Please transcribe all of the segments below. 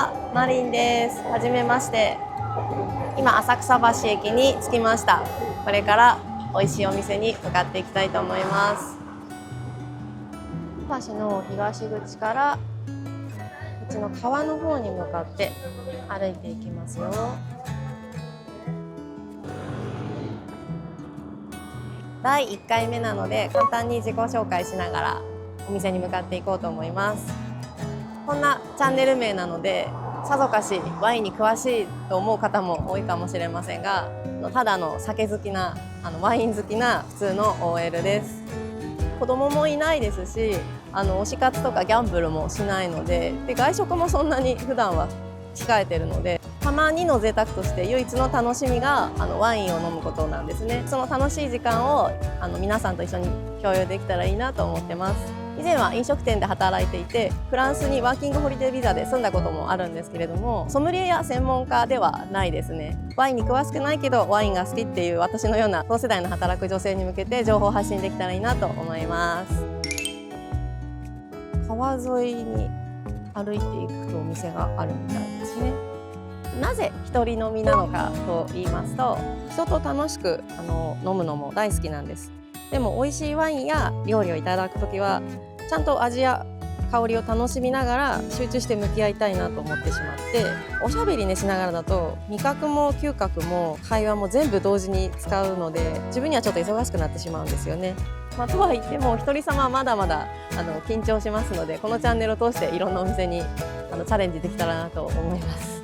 は、マリンです。はじめまして。今、浅草橋駅に着きました。これから美味しいお店に向かっていきたいと思います。橋の東口からこっちの川の方に向かって歩いていきますよ。第1回目なので簡単に自己紹介しながらお店に向かっていこうと思います。こんなチャンネル名なのでさぞかしワインに詳しいと思う方も多いかもしれませんが、ただの酒好きなワイン好きな普通の OL です。子供もいないですし、推し活とかギャンブルもしないので、外食もそんなに普段は控えてるので、たまにの贅沢として唯一の楽しみがワインを飲むことなんですね。その楽しい時間を皆さんと一緒に共有できたらいいなと思ってます。以前は飲食店で働いていて、フランスにワーキングホリデービザで住んだこともあるんですけれども、ソムリエや専門家ではないですね。ワインに詳しくないけどワインが好きっていう私のような同世代の働く女性に向けて情報発信できたらいいなと思います。川沿いに歩いていくとお店があるみたいですね。なぜ一人飲みなのかと言いますと、人と楽しく飲むのも大好きなんです。でも美味しいワインや料理をいただくときはちゃんと味や香りを楽しみながら集中して向き合いたいなと思ってしまって、おしゃべりねしながらだと味覚も嗅覚も会話も全部同時に使うので、自分にはちょっと忙しくなってしまうんですよね。とは言っても一人様はまだまだ緊張しますので、このチャンネルを通していろんなお店にチャレンジできたらなと思います。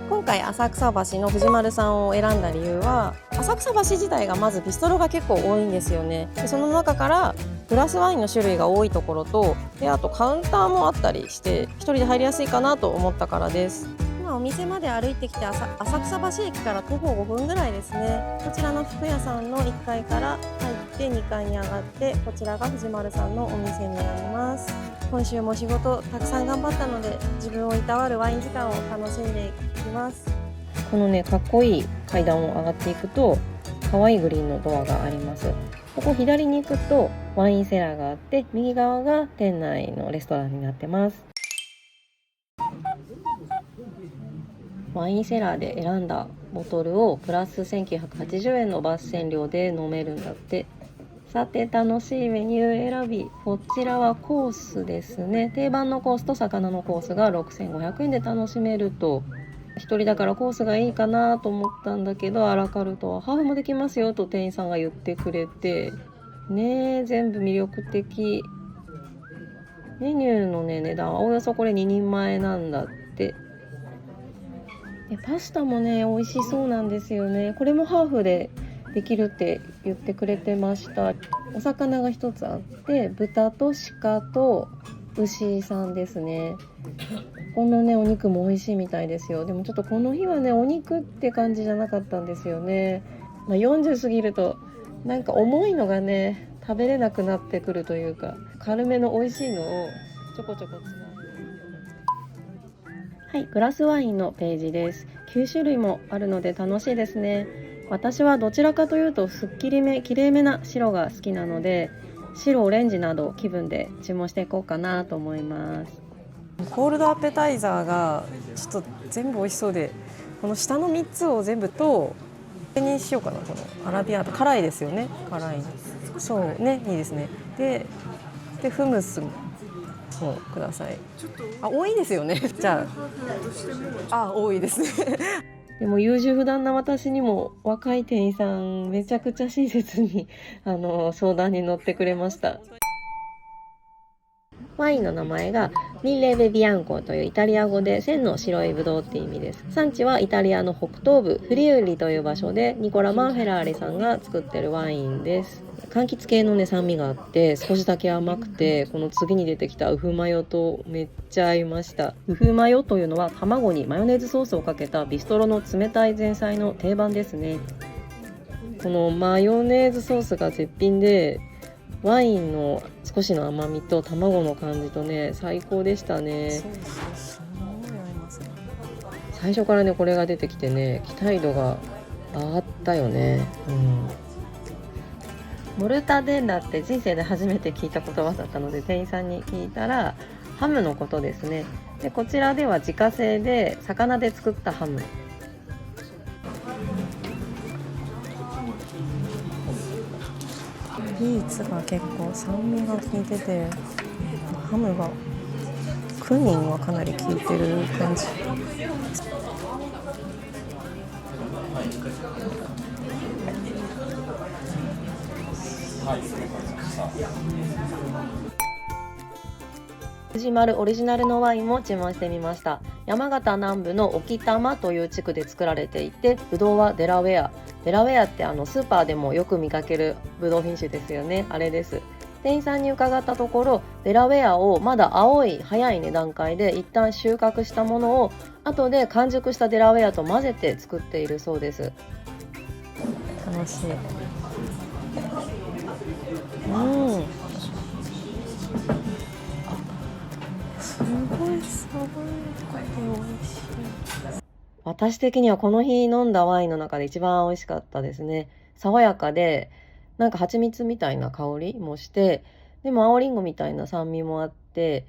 今回浅草橋の藤丸さんを選んだ理由は、浅草橋自体がまずビストロが結構多いんですよね。でその中からグラスワインの種類が多いところと、あとカウンターもあったりして一人で入りやすいかなと思ったからです。今お店まで歩いてきて浅草橋駅から徒歩5分ぐらいですね。こちらの服屋さんの1階から入って2階に上がって、こちらが藤丸さんのお店になります。今週も仕事たくさん頑張ったので、自分をいたわるワイン時間を楽しんでいきます。このね、かっこいい階段を上がっていくと可愛いグリーンのドアがあります。ここ左に行くとワインセラーがあって、右側が店内のレストランになってます。ワインセラーで選んだボトルをプラス1980円の抜栓料で飲めるんだって。さて楽しいメニュー選び、こちらはコースですね。定番のコースと魚のコースが6500円で楽しめると。一人だからコースがいいかなと思ったんだけど、アラカルトはハーフもできますよと店員さんが言ってくれてね、全部魅力的。メニューのね、値段はおよそこれ2人前なんだって。でパスタもね美味しそうなんですよね。これもハーフでできるって言ってくれてました。お魚が一つあって、豚と鹿と牛さんですね。このねお肉も美味しいみたいですよ。でもちょっとこの日はねお肉って感じじゃなかったんですよね。40過ぎるとなんか重いのがね食べれなくなってくるというか、軽めの美味しいのをちょこちょこ使う。はい、グラスワインのページです。9種類もあるので楽しいですね。私はどちらかというとすっきりめ綺麗めな白が好きなので、白オレンジなど気分で注文していこうかなと思います。コールドアペタイザーがちょっと全部美味しそうで、この下の3つを全部とこれにしようかな。このアラビアータ辛いですよね。辛いそうね、いいですね。でフムスもください。多いですよね。じゃあ多いですね。でも優柔不断な私にも若い店員さんめちゃくちゃ親切に相談に乗ってくれました。ワインの名前がミレベビアンコというイタリア語で線の白いブドウって意味です。産地はイタリアの北東部フリウリという場所で、ニコラ・マンフェラーリさんが作ってるワインです。柑橘系のね酸味があって少しだけ甘くて、この次に出てきたウフマヨとめっちゃ合いました。ウフマヨというのは卵にマヨネーズソースをかけたビストロの冷たい前菜の定番ですね。このマヨネーズソースが絶品で、ワインの少しの甘みと卵の感じとね最高でしたね。最初からねこれが出てきてね期待度が上がったよね。モルタデッラって人生で初めて聞いた言葉だったので、店員さんに聞いたらハムのことですね。でこちらでは自家製で魚で作ったハム。ビーツが結構酸味が効いてて、ハムがクミンはかなり効いてる感じ。藤丸オリジナルのワインも注文してみました。山形南部の沖多摩という地区で作られていて、ブドウはデラウェア。デラウェアってスーパーでもよく見かけるブドウ品種ですよね。あれです。店員さんに伺ったところ、デラウェアをまだ青い早い、段階で一旦収穫したものを後で完熟したデラウェアと混ぜて作っているそうです。楽しい。すごい爽やかで美味しい。私的にはこの日飲んだワインの中で一番美味しかったですね。爽やかで、なんか蜂蜜みたいな香りもして、でも青りんごみたいな酸味もあって、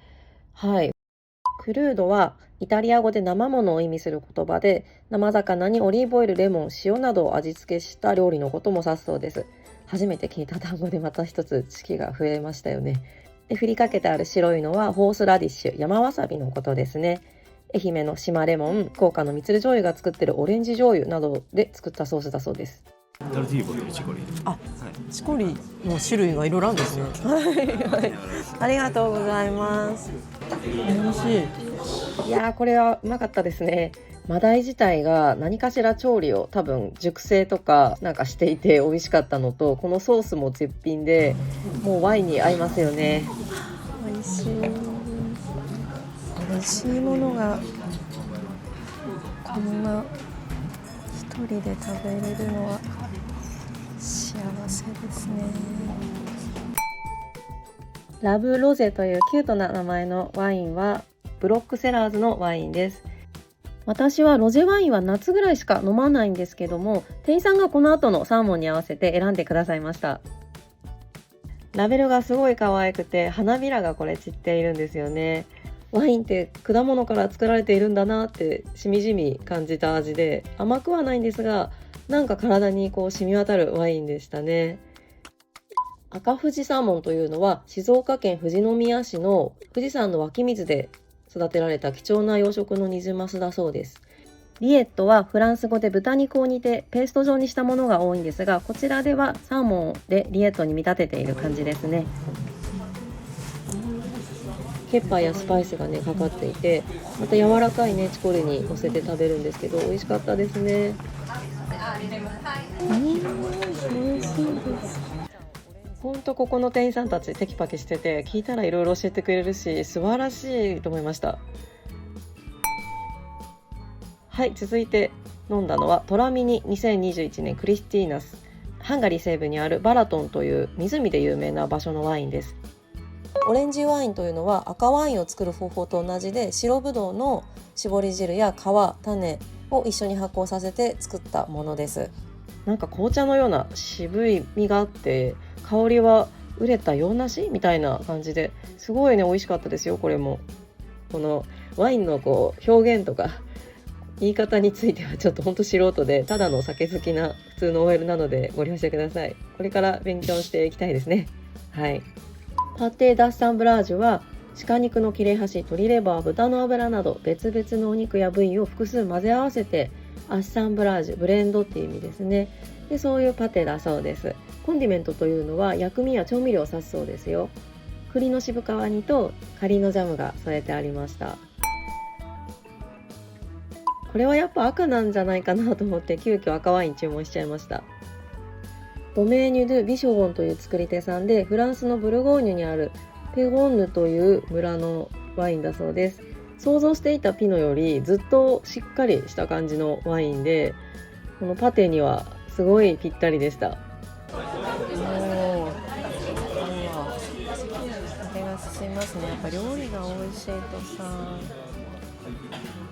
はい。クルードはイタリア語で生ものを意味する言葉で、生魚にオリーブオイル、レモン、塩などを味付けした料理のことも指すそうです。初めて聞いた単語でまた一つ知識が増えましたよね。で振りかけてある白いのはホースラディッシュ、山わさびのことですね。愛媛の島レモン、福岡のみつる醤油が作ってるオレンジ醤油などで作ったソースだそうです。ダルティーボというチコリ。あ、チコリの種類がいろいろあるんですね。はい、ありがとうございます。美味しい。いやー、これはうまかったですね。マダイ自体が何かしら調理を多分熟成とかなんかしていて美味しかったのと、このソースも絶品で、もうワインに合いますよね。美味しい。美味しいものがこんな一人で食べれるのは幸せですね。ラブロゼというキュートな名前のワインはブロックセラーズのワインです。私はロゼワインは夏ぐらいしか飲まないんですけども、店員さんがこの後のサーモンに合わせて選んでくださいました。ラベルがすごい可愛くて、花びらがこれ散っているんですよね。ワインって果物から作られているんだなってしみじみ感じた味で、甘くはないんですが、なんか体にこう染み渡るワインでしたね。赤富士サーモンというのは静岡県富士宮市の富士山の湧き水で育てられた貴重な養殖のニジマスだそうです。リエットはフランス語で豚肉を煮てペースト状にしたものが多いんですが、こちらではサーモンでリエットに見立てている感じですね。ケッパーやスパイスがねかかっていて、また柔らかいねチコリに乗せて食べるんですけど、美味しかったですね。美味しいです。ほんとここの店員さんたちテキパキしてて、聞いたらいろいろ教えてくれるし、素晴らしいと思いました。はい、続いて飲んだのはトラミニ2021年クリスティーナス。ハンガリー西部にあるバラトンという湖で有名な場所のワインです。オレンジワインというのは赤ワインを作る方法と同じで、白ぶどうの搾り汁や皮、種を一緒に発酵させて作ったものです。なんか紅茶のような渋い実があって、香りは熟れた洋梨みたいな感じで、すごいね美味しかったですよ。これもこのワインのこう表現とか言い方についてはちょっとほんと素人で、ただの酒好きな普通の OL なのでご了承ください。これから勉強していきたいですね。はい。パテ・ダッサンブラージュは鹿肉の切れ端、鶏レバー、豚の脂など別々のお肉や部位を複数混ぜ合わせてアッサンブラージュ、ブレンドっていう意味ですね。でそういうパテだそうです。コンディメントというのは薬味や調味料を指すそうですよ。栗の渋皮煮と栗のジャムが添えてありました。これはやっぱ赤なんじゃないかなと思って急遽赤ワイン注文しちゃいました。ドメーニュ・ドゥ・ビショボンという作り手さんで、フランスのブルゴーニュにあるペゴンヌという村のワインだそうです。想像していたピノよりずっとしっかりした感じのワインで、このパテにはすごいぴったりでした。手が進みますね。やっぱ料理が美味しいとさ、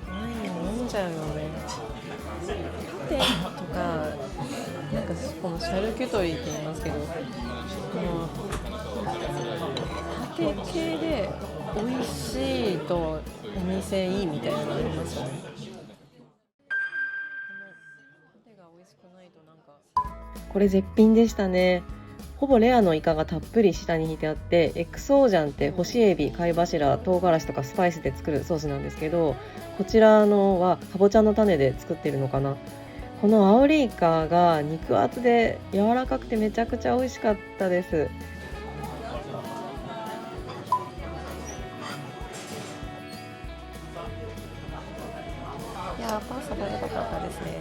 ワイン飲んじゃうよね。パテとかなんかこのシャルキュトリーって言いますけど、パテ系で美味しいとお店いいみたいなのありますよね。これ絶品でしたね。ほぼレアのイカがたっぷり下に引いてあって、エクソージャンって干しエビ、貝柱、唐辛子とかスパイスで作るソースなんですけど、こちらのはかぼちゃの種で作ってるのかな。このアオリイカが肉厚で柔らかくてめちゃくちゃ美味しかったです。いやー、パスタ食べたかったですね。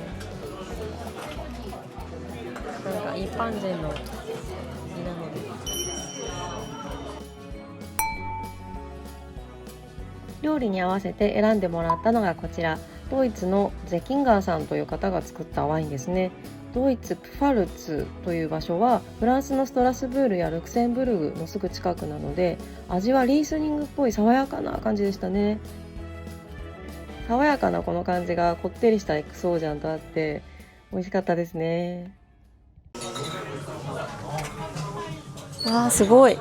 なんか一般人の味なので。料理に合わせて選んでもらったのがこちら、ドイツのゼキンガーさんという方が作ったワインですね。ドイツプファルツという場所はフランスのストラスブールやルクセンブルグのすぐ近くなので、味はリースニングっぽい爽やかな感じでしたね。爽やかなこの感じがこってりしたエクソージャンとあって美味しかったですね。わー、すごい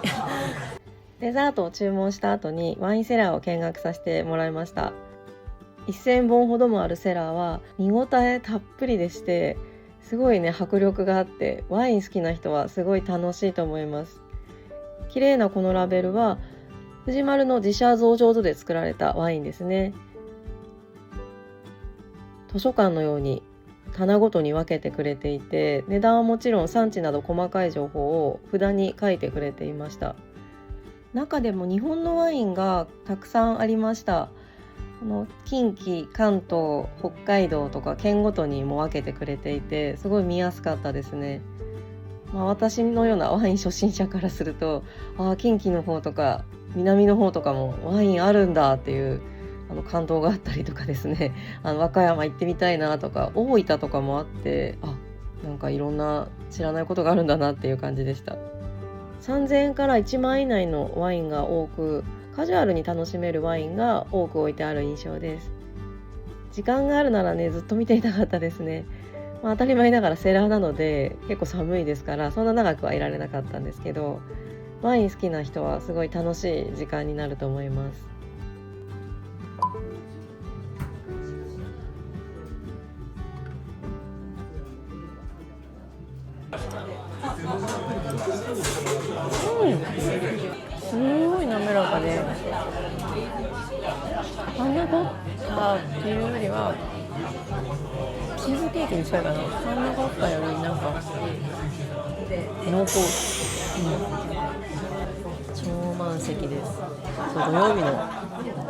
デザートを注文した後にワインセラーを見学させてもらいました。1000本ほどもあるセラーは見応えたっぷりでして、すごいね、迫力があって、ワイン好きな人はすごい楽しいと思います。綺麗なこのラベルは藤丸の自社醸造所で作られたワインですね。図書館のように棚ごとに分けてくれていて、値段はもちろん産地など細かい情報を札に書いてくれていました。中でも日本のワインがたくさんありました。近畿、関東、北海道とか県ごとにも分けてくれていて、すごい見やすかったですね。私のようなワイン初心者からすると、近畿の方とか南の方とかもワインあるんだっていう感動があったりとかですね、和歌山行ってみたいなとか、大分とかもあって、なんかいろんな知らないことがあるんだなっていう感じでした。3000円から1万円以内のワインが多く、カジュアルに楽しめるワインが多く置いてある印象です。時間があるならね、ずっと見ていたかったですね。当たり前ながらセラーなので結構寒いですから、そんな長くはいられなかったんですけど、ワイン好きな人はすごい楽しい時間になると思います。すごい滑らかで、パンナコッタっていうよりはチーズケーキに近いかな。パンナコッタよりなんか濃厚、超満席です。土曜日の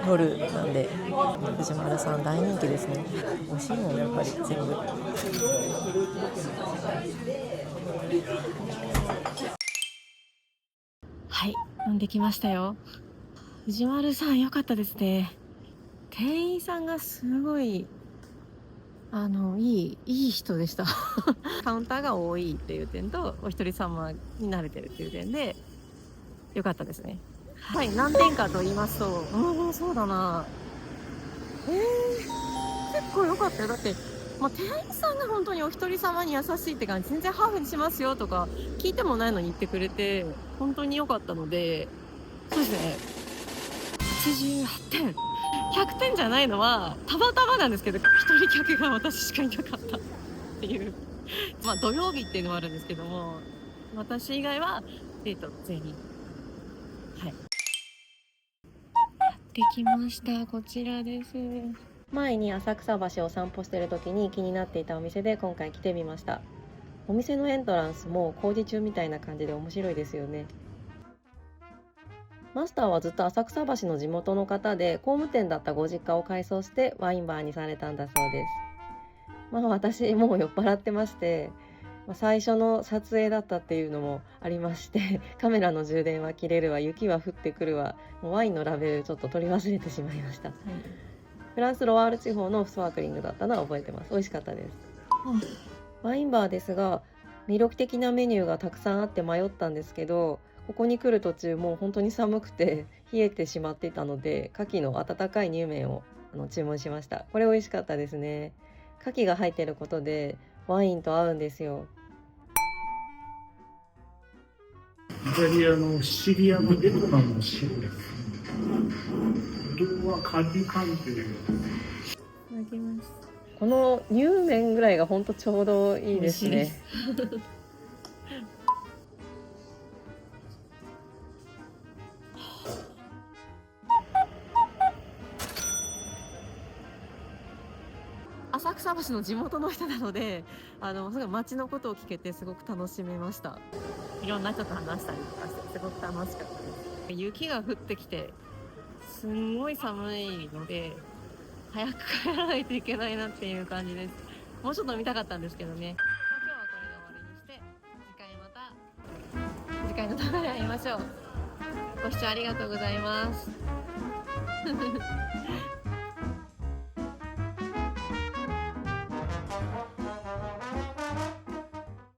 夜なんで藤丸さん大人気ですね。美味しいもんやっぱり全部。はい、飲んできましたよ。藤丸さん良かったですね。店員さんがすごいいい人でしたカウンターが多いっていう点と、お一人様に慣れてるっていう点で良かったですね。はい、何点かと言いますと、そうだな、結構良かったよ。だって、店員さんが本当にお一人様に優しいって感じ、全然ハーフにしますよとか聞いてもないのに言ってくれて、本当に良かったので、そうですね、88点。100点じゃないのはたまたまなんですけど、一人客が私しかいなかったっていう土曜日っていうのもあるんですけども、私以外は全員やってきました。こちらです。前に浅草橋を散歩している時に気になっていたお店で今回来てみました。お店のエントランスも工事中みたいな感じで面白いですよね。マスターはずっと浅草橋の地元の方で、工務店だったご実家を改装してワインバーにされたんだそうです。私もう酔っ払ってまして、最初の撮影だったっていうのもありましてカメラの充電は切れるわ、雪は降ってくるわ、もうワインのラベルちょっと取り忘れてしまいました、フランスロワール地方のスパークリングだったのは覚えてます。美味しかったです、ワインバーですが魅力的なメニューがたくさんあって迷ったんですけど、ここに来る途中もう本当に寒くて冷えてしまっていたので、牡蠣の温かい乳麺を注文しました。これ美味しかったですね。牡蠣が入っていることでワインと合うんですよ。イタリアのシチリアのエトナの塩です。うどんはカニ関係。いただきます。この乳麺ぐらいが本当ちょうどいいですね。浅草橋の地元の人なので、すごい街のことを聞けてすごく楽しめました。いろんな人と話したりとかしてすごく楽しかったです。雪が降ってきてすんごい寒いので早く帰らないといけないなっていう感じです。もうちょっと見たかったんですけどね。今日はこれで終わりにして、次回の動画で会いましょう。ご視聴ありがとうございます。